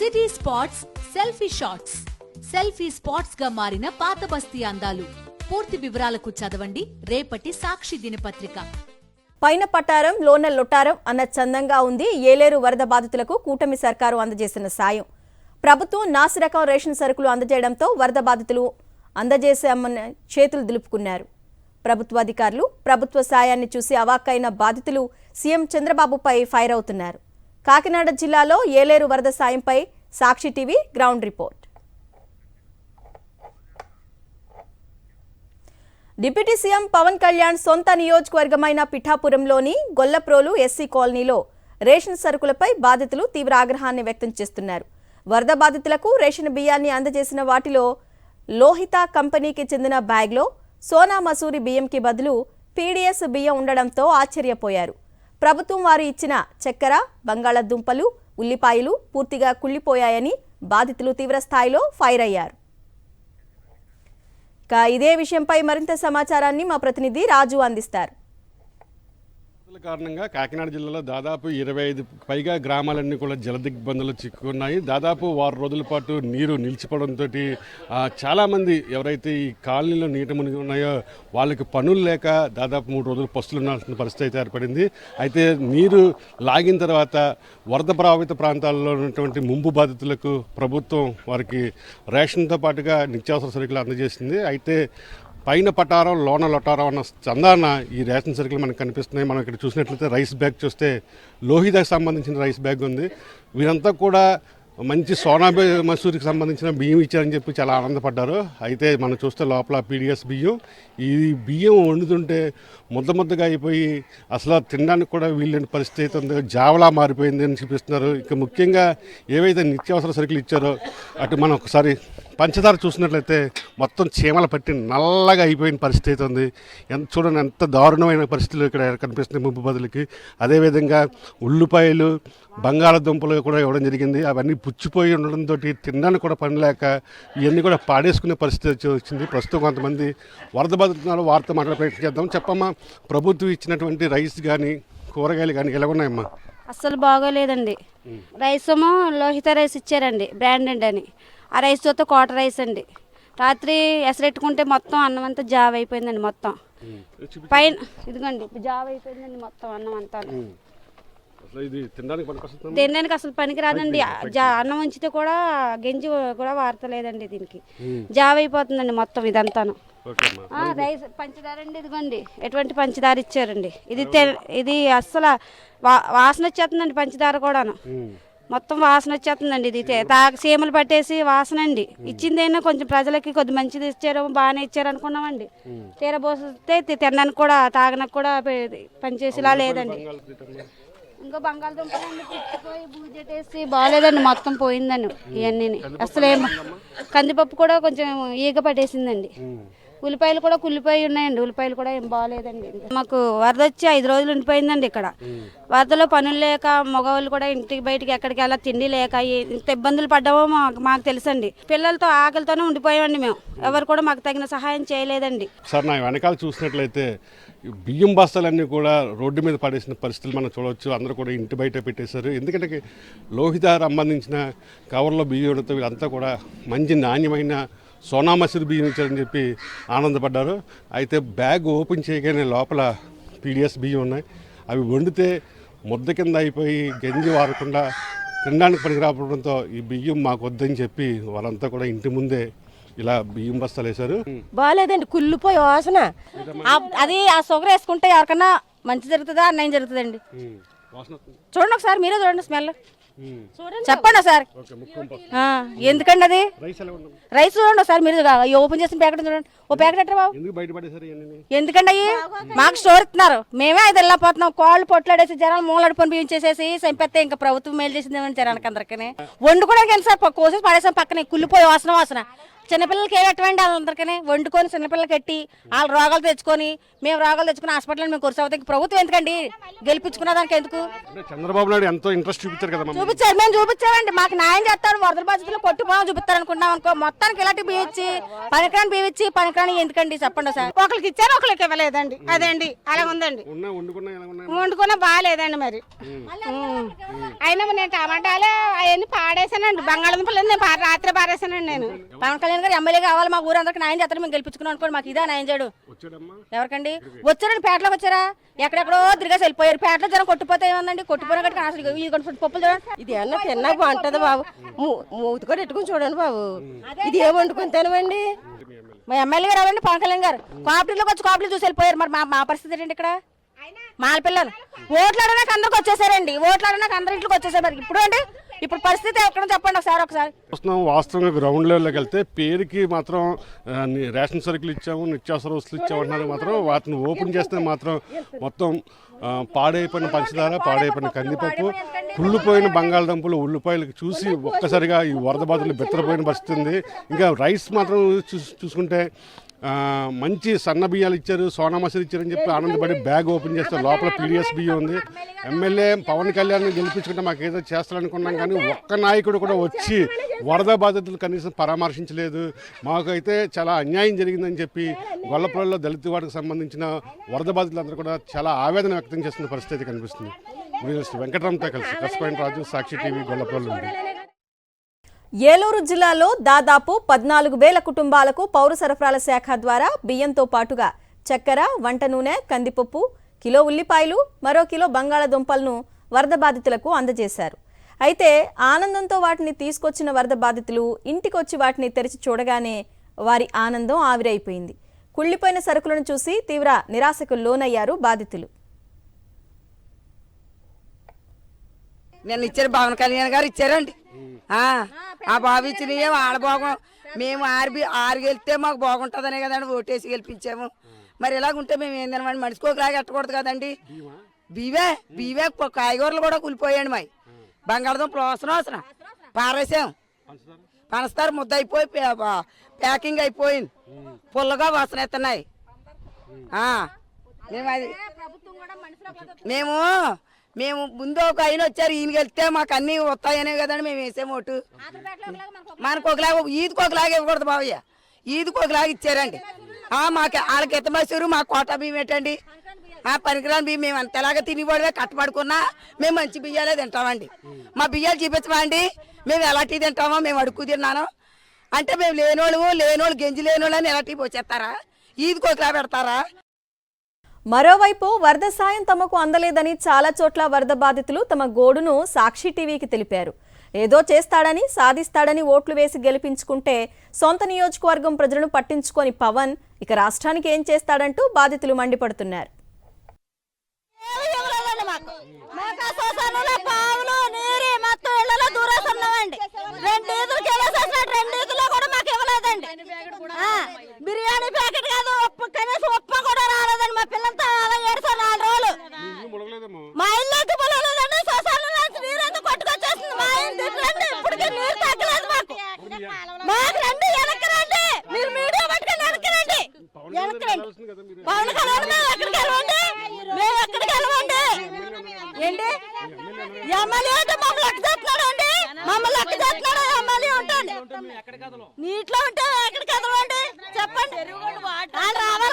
City spots selfie shots. Selfie spots గా మారిన పాత బస్తీ అందాలు. పూర్తి వివరాలకు చదవండి రేపటి సాక్షి దినపత్రిక. పైన పట్టారం లోన లొట్టారం అన్న చందంగా ఉంది ఏలేరు వరద బాధితులకు కూటమి సర్కారు అందజేసిన సాయం. ప్రభుత్వం నాసిరకం రేషన్ సరుకులు అందజేయడంతో వరద బాధితులు అందజేసామని చేతులు దులుపుకున్నారు. ప్రభుత్వ అధికారులు ప్రభుత్వ సాయాన్ని చూసి అవాక్కైన బాధితులు సీఎం చంద్రబాబుపై ఫైర్ అవుతున్నారు. కాకినాడ జిల్లాలో ఏలేరు వరద సాయంపై Sakshi TV ground report. Deputy CM Pawan Kalyan సొంత నియోజకవర్గమైన పిఠాపురంలోని గొల్లప్రోలు ఎస్సీ కాలనీలో రేషన్ సరుకులపై బాధితులు తీవ్ర ఆగ్రహాన్ని వ్యక్తం చేస్తున్నారు. వరద బాధితులకు రేషన్ బియ్యాన్ని అందజేసిన వాటిలో లోహిత కంపెనీకి చెందిన బ్యాగ్లో సోనా మసూరి బియ్యంకి బదులు పీడీఎస్ బియ్యం ఉండడంతో ఆశ్చర్యపోయారు. ప్రభుత్వం వారు ఇచ్చిన చక్కెర, బంగాళాదుంపలు, ఉల్లిపాయలు పూర్తిగా కుళ్లిపోయాయని బాధితులు తీవ్ర స్థాయిలో ఫైర్ అయ్యారు. ఇదే విషయంపై మరింత సమాచారాన్ని మా ప్రతినిధి రాజు అందిస్తారు. కారణంగా కాకినాడ జిల్లాలో దాదాపు 25 పైగా గ్రామాలన్నీ కూడా జలదిగ్బంధంలో చిక్కుకున్నాయి. దాదాపు 6 రోజుల పాటు నీరు నిలిచిపోవడంతో చాలామంది ఎవరైతే ఈ కాలనీలో నీట మునిగి ఉన్నాయో వాళ్ళకి పనులు లేక దాదాపు 3 రోజులు పస్తులు ఉండాల్సిన పరిస్థితి అయితే ఏర్పడింది. అయితే నీరు లాగిన తర్వాత వరద ప్రభావిత ప్రాంతాల్లో ఉన్నటువంటి ముంపు బాధితులకు ప్రభుత్వం వారికి రేషన్తో పాటుగా నిత్యావసర సరుకులు అందజేసింది. అయితే పైన పటారం లోన లొటారం అన్న చందాన ఈ రేషన్ సరుకులు మనకు కనిపిస్తున్నాయి. మనం ఇక్కడ చూసినట్లయితే రైస్ బ్యాగ్ చూస్తే లోహితకు సంబంధించిన రైస్ బ్యాగ్ ఉంది. వీరంతా కూడా మంచి సోనా మసూరికి సంబంధించిన బియ్యం ఇచ్చారని చెప్పి చాలా ఆనందపడ్డారు. అయితే మనం చూస్తే లోపల పీడిఎస్ బియ్యం, ఈ బియ్యం వండుతుంటే ముద్దగా అయిపోయి అసలు తినడానికి కూడా వీళ్ళని పరిస్థితి ఉంది, జావలా మారిపోయింది అని చూపిస్తున్నారు. ఇక ముఖ్యంగా ఏవైతే నిత్యావసర సరుకులు ఇచ్చారో అటు మనం ఒకసారి పంచదార చూసినట్లయితే మొత్తం చీమల పట్టి నల్లగా అయిపోయిన పరిస్థితి ఉంది. చూడండి ఎంత దారుణమైన పరిస్థితులు ఇక్కడ కనిపిస్తున్నాయి ముంపు బదులకి. అదేవిధంగా ఉల్లిపాయలు, బంగాళాదుంపలు కూడా ఇవ్వడం జరిగింది. అవన్నీ పుచ్చిపోయి ఉండడంతో తినడానికి కూడా పని లేక ఇవన్నీ కూడా పాడేసుకునే పరిస్థితి వచ్చింది. ప్రస్తుతం కొంతమంది వరద బాధితున్నారు, వారితో మాట్లాడే ప్రయత్నం చేద్దాం. చెప్పమ్మా, ప్రభుత్వం ఇచ్చినటువంటి రైస్ కానీ కూరగాయలు కానీ ఎలా ఉన్నాయమ్మా? అస్సలు బాగోలేదండి. రైస్ ఏమో లోహిత రైస్ ఇచ్చారండి, బ్రాండెడ్ అని. ఆ రైస్ తో కోట రైస్ అండి. రాత్రి ఎసరెట్టుకుంటే మొత్తం అన్నం అంతా జావ్ అయిపోయిందండి. మొత్తం పైన ఇదిగోండి జావ్ అయిపోయిందండి మొత్తం అన్నం అంతా. తినడానికి అసలు పనికి రాదండి. అన్నం ఉంచితే కూడా గెంజి కూడా వాడతలేదండి. దీనికి జావ్ అయిపోతుందండి మొత్తం ఇదంతాను. రైస్ పంచదార అండి, ఇదిగోండి ఎటువంటి పంచదార ఇచ్చారండి. ఇది అస్సలు వాసన వచ్చేస్తుందండి. పంచదార కూడాను మొత్తం వాసన వచ్చేస్తుందండి. ఇది సీమలు పట్టేసి వాసన అండి. ఇచ్చిందైనా కొంచెం ప్రజలకి కొద్ది మంచిది ఇచ్చారు, బాగానే ఇచ్చారు అనుకున్నామండి. తీరబోస్తే తినడానికి కూడా తాగడానికి కూడా పనిచేసేలా లేదండి. ఇంకా బంగాళదుంపలండి పుచ్చిపోయి బూజెట్టేసి బాగాలేదండి, మొత్తం పోయిందండి. ఇవన్నీ అసలు కందిపప్పు కూడా కొంచెం ఈగ పట్టేసిందండి. ఉల్లిపాయలు కూడా కుళ్ళిపోయి ఉన్నాయండి. ఉల్లిపాయలు కూడా ఏం బాగాలేదండి. మాకు వరద వచ్చి 5 రోజులు ఉండిపోయిందండి ఇక్కడ. వరదలో పనులు లేక మగవాళ్ళు కూడా ఇంటికి బయటికి ఎక్కడికి వెళ్ళా తిండి లేక ఇంత ఇబ్బందులు పడ్డామో మాకు తెలుసండి. పిల్లలతో ఆకలితోనే ఉండిపోయామండి మేము. ఎవరు కూడా మాకు తగిన సహాయం చేయలేదండి. సార్, నా వెనకాల చూసినట్లయితే బియ్యం బస్తాలన్నీ కూడా రోడ్డు మీద పడేసిన పరిస్థితులు మనం చూడవచ్చు. అందరూ కూడా ఇంటి బయట పెట్టేశారు. ఎందుకంటే లోహిత సంబంధించిన కవర్లో బియ్యం ఉండతో వీళ్ళంతా కూడా మంచి నాణ్యమైన సోనా మసూరి బియ్యం ఇచ్చారని చెప్పి ఆనందపడ్డారు. అయితే బ్యాగ్ ఓపెన్ చేయగానే లోపల పీడిఎస్ బియ్యం ఉన్నాయి. అవి వండితే ముద్ద కింద అయిపోయి గంజి వారకుండా తినడానికి పనికి రావడంతో ఈ బియ్యం మాకు వద్దని చెప్పి వాళ్ళంతా కూడా ఇంటి ముందే ఇలా బియ్యం బస్తాలు వేశారు. బాగాలేదండి, కుళ్ళిపోయి వాసన. అది ఆ షుగర్ వేసుకుంటే ఎవరికన్నా మంచి జరుగుతుందా అన్యాయం జరుగుతుందండి. చూడండి ఒకసారి, మీరే చూడండి స్మెల్ చెప్పండి సార్. ఎందుకండి అది రైస్ చూడండి ఒకసారి, మీరు ఓపెన్ చేసిన ప్యాకెట్ చూడండి. ఓ ప్యాకెట్ ఎట్రా బాబు, ఎందుకండి అయ్యి మాకు స్టోర్ ఇస్తున్నారు. మేమే అది వెళ్ళిపోతున్నాం. కోళ్ళు పొట్లాడేసి జనాలు మూలడి పని బియ్యం చేసేసి చంపేస్తే ఇంకా ప్రభుత్వం మేలు చేసింది జనానికి అందరికీ. వండుకోవడానికి వెళ్ళి సార్ కోసేసి పడేసాం పక్కనే. కుళ్ళిపోయి వాసన. చిన్నపిల్లలకి ఏ పెట్టండి వాళ్ళందరికీ వండుకొని చిన్నపిల్లలకి ఎట్టి వాళ్ళు రోగాలు తెచ్చుకొని మేము రోగాలు తెచ్చుకుని హాస్పిటల్ మేము కొరసావుతాయి. ప్రభుత్వం ఎందుకండి గెలిపించుకున్న దానికి ఎందుకు? చంద్రబాబు నాయుడు ఎంతో ఇంట్రెస్ట్ చూపించారు కదా. చూపించారు, మేము చూపించామండి. మాకు న్యాయం చేస్తారు, వరదల బాధ్యతలు కొట్టుకోవడం చూపిస్తారు అనుకున్నాం అనుకో. మొత్తానికి ఇలాంటి బీవిచ్చి పనికిరాని ఎందుకండి చెప్పండి సార్. ఒకరికి ఇచ్చారు, ఒకరికి ఇవ్వలేదండి. అదండి అలా ఉందండి. వండుకున్నా బాగాలేదండి మరి. అయినా నేను టమాటాలు అవన్నీ పాడేసానండి. బంగాళదుంపలు నేను రాత్రి పారేసానండి. నేను పవన్ కళ్యాణ్ గారు ఎమ్మెల్యే కావాలి, మా ఊరందరికి న్యాయం చేస్తారు, మేము గెలిపించుకున్నాం అనుకోండి. మాకు ఇదే న్యాయం చేయడు. ఎవరికండి వచ్చారండి? పేటలోకి వచ్చారా? ఎక్కడెక్కడో తిరిగేసి వెళ్ళిపోయారు. పేటలో జనం కొట్టిపోతే ఏమందండి? కొట్టిపోయిన కట్టి అసలు ఇది పప్పులు చూడండి. ఇది అన్న తిన్నా బాగుంటది బాబు. మూతి కూడా ఎట్టుకుని చూడండి బాబు. ఇది ఏం వండుకుని తినమండి. మా ఎమ్మెల్యే గారు ఎవరండి? పవన్ కళ్యాణ్ గారు. కాపులీలోకి వచ్చి కాపులు చూసి వెళ్ళిపోయారు. మరి మా పరిస్థితి ఏంటండి ఇక్కడ? మాల పిల్లలు ఓట్లాడడానికి అందరికి వచ్చేసారండి. ఓట్లాడడానికి అందరి ఇంట్లోకి వచ్చేసారు. మరి ఇప్పుడు అండి ఇప్పుడు పరిస్థితి ఎక్కడ చెప్పండి ఒకసారి. వాస్తవంగా గ్రౌండ్ లెవెల్లోకి వెళ్తే పేరుకి మాత్రం రేషన్ సరుకులు ఇచ్చాము, నిత్యావసర వస్తువులు ఇచ్చామంటున్నారు. మాత్రం వాటిని ఓపెన్ చేస్తే మాత్రం మొత్తం పాడైపోయిన పంచదార, పాడైపోయిన కందిపప్పు, కుళ్ళిపోయిన బంగాళదుంపలు, ఉల్లిపాయలు చూసి ఒక్కసారిగా ఈ వరద బాధలు బెత్తరపోయిన పరిస్థితి ఉంది. ఇంకా రైస్ మాత్రం చూసుకుంటే మంచి సన్న బియ్యాలు ఇచ్చారు, సోనా మసూరి ఇచ్చారని చెప్పి ఆనందపడి బ్యాగ్ ఓపెన్ చేస్తారు. లోపల పీడిఎస్ బియ్యం ఉంది. ఎమ్మెల్యే పవన్ కళ్యాణ్ గెలిపించుకుంటే మాకు ఏదో చేస్తారనుకున్నాం, కానీ ఒక్క నాయకుడు కూడా వచ్చి వరద బాధితులు కనీసం పరామర్శించలేదు. మాకైతే చాలా అన్యాయం జరిగిందని చెప్పి గొల్లపురంలో దళిత వాడికి సంబంధించిన వరద బాధితులందరూ కూడా చాలా ఆవేదన వ్యక్తం చేస్తున్న పరిస్థితి కనిపిస్తుంది. వెంకటరామ్తో కలిసి కస్పాయింట్ రాజు, సాక్షి టీవీ, గొల్లపురం నుండి. ఏలూరు జిల్లాలో దాదాపు 14,000 కుటుంబాలకు పౌర సరఫరాల శాఖ ద్వారా బియ్యంతో పాటుగా చక్కెర, వంట నూనె, కందిపప్పు, కిలో ఉల్లిపాయలు, మరో కిలో బంగాళదుంపలను వరద బాధితులకు అందజేశారు. అయితే ఆనందంతో వాటిని తీసుకొచ్చిన వరద బాధితులు ఇంటికొచ్చి వాటిని తెరిచి చూడగానే వారి ఆనందం ఆవిరైపోయింది. కుళ్ళిపోయిన సరుకులను చూసి తీవ్ర నిరాశకు లోనయ్యారు బాధితులు. నేను ఇచ్చారు, పవన్ కళ్యాణ్ గారు ఇచ్చారండి. ఆ బాబు ఇచ్చినవి ఆడబోగం. మేము ఆరు గెలిస్తే మాకు బాగుంటుందనే కదండి ఓటేసి గెలిపించాము. మరి ఇలాగుంటే మేము ఏం తినమండి? మనిషికి ఒకలాగా ఎట్టకూడదు కదండి. బీవే కాయగూరలు కూడా కూలిపోయాడు. మావి బంగాళదుంపలు అవసరం పారేసాం. పనస్తారు ముద్ద అయిపోయి ప్యాకింగ్ అయిపోయింది. పుల్లగా వాసన ఎత్తున్నాయి. మేము ముందు ఒక ఆయన వచ్చారు, ఈయన వెళ్తే మాకు అన్ని వస్తాయనే కదండి మేము వేసే ఓటు. మనకు ఒకలాగా ఈదికి ఒకలాగా ఇవ్వకూడదు బావయ్య. ఈదికి ఒకలాగా ఇచ్చారండి. మాకు వాళ్ళకి ఎత్తమేసారు, మా కోట బియ్యం ఏంటండి? పనికిరాని బియ్యం మేము అంతలాగా తినిపడివే కట్టబడుకున్నా మేము మంచి బియ్యాలే తింటామండి. మా బియ్యాలు చూపించమండి, మేము ఎలాంటివి తింటామో మేము అడుక్కు తిన్నాను అంటే మేము లేనోళ్ళు గెంజి లేనోళ్ళు అని ఎలాంటివి వచ్చేస్తారా? ఈదికి ఒకలా పెడతారా? మరోవైపు వరద సాయం తమకు అందలేదని చాలా చోట్ల వరద బాధితులు తమ గోడును సాక్షి టీవీకి తెలిపారు. ఏదో చేస్తాడని, సాధిస్తాడని ఓట్లు వేసి గెలిపించుకుంటే సొంత నియోజకవర్గం ప్రజలను పట్టించుకొని పవన్ ఇక రాష్ట్రానికి ఏం చేస్తాడంటూ బాధితులు మండిపడుతున్నారు. బిర్యానీ ప్యాకెట్ కాదు, కనీసం ఉప్మా కూడా రాలేదండి. మా పిల్లలతో అలా ఏడుసారు 4 రోజులు. మా ఇల్లు పొలలేదండి. శ్మశానం నుంచి నీరు అంతా కొట్టుకొచ్చేస్తుంది. మా ఇంటి ఇప్పటికీ నీరు తగ్గలేదు మాకు. రండి, వెనక్కి రండి. మీరు మీడియా పట్టుకొని వెనక్కి రండి. పవన్ కళ్యాణ్ మేము ఎక్కడికి వెళ్ళండి? ఏంటి ఎమ్మెల్యే అంటే మమ్మల్ని లెక్క చేస్తున్నాడు అండి. మమ్మల్ని లెక్క చేస్తున్నాడు ఎమ్మెల్యే ఉంటుంది. నీటిలో ఉంటే ఎక్కడికి ఎదవండి చెప్పండి. రావాలి